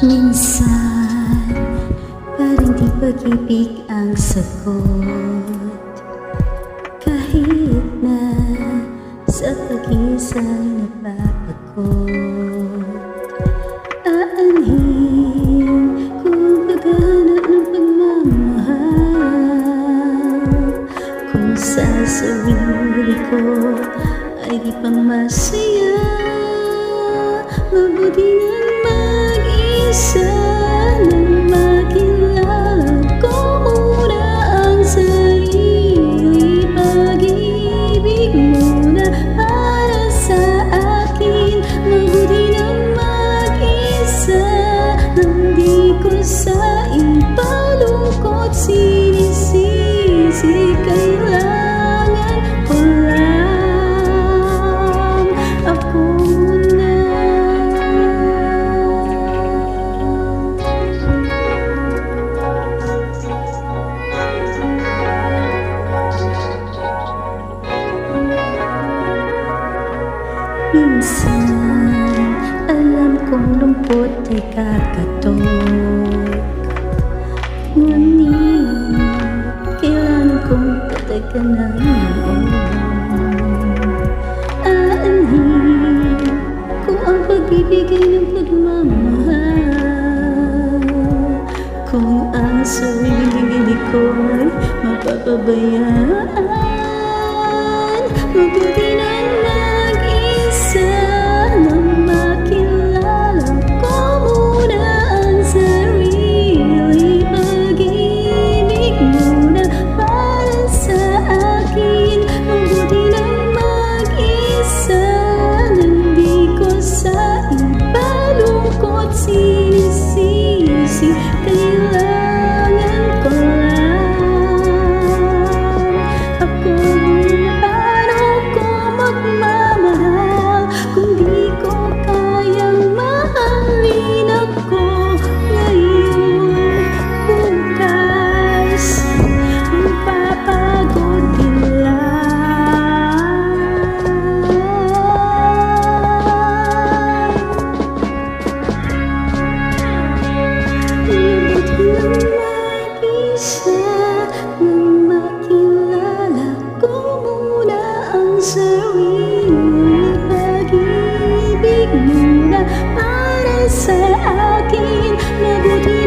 Minsan, parang di pag-ibig ang sagot. Kahit na sa pag-isa'y napapagod. Aanhin kung paghanap ng pagmamahal. Kung sa sarili ko ay di pang masaya, mabuti nang mag-isa nang makilala ko muna ang sarili. Pag-ibig muna para sa akin. Mabuti nang mag-isa nang di ko sa ipalungkot sinisisi. Kailangan ko lang ako muna. Minsan, alam kong lungkot ay kakatok. Ngunit, kailangan kong patagan ng loob. Aanhin kung ang pag-ibigay ng pagmamahal. Kung ang sarili ko ay mapapabayaan. Mabuti nang mag-isa nang makilala ko muna ang sarili. Pag-ibig muna para sa akin. Mabuti nang mag-isa nang di ko sa ipalungkot sinisisi. Kailangan ko lang ako muna. Paano ko magmamahal kung di ko kayang mahalin ako ngayon? Bukas, mapapagod din lang. Mabuti nang mag-isa nang makilala ko muna ang sarili. Pag-ibig muna para sa akin. Mabuti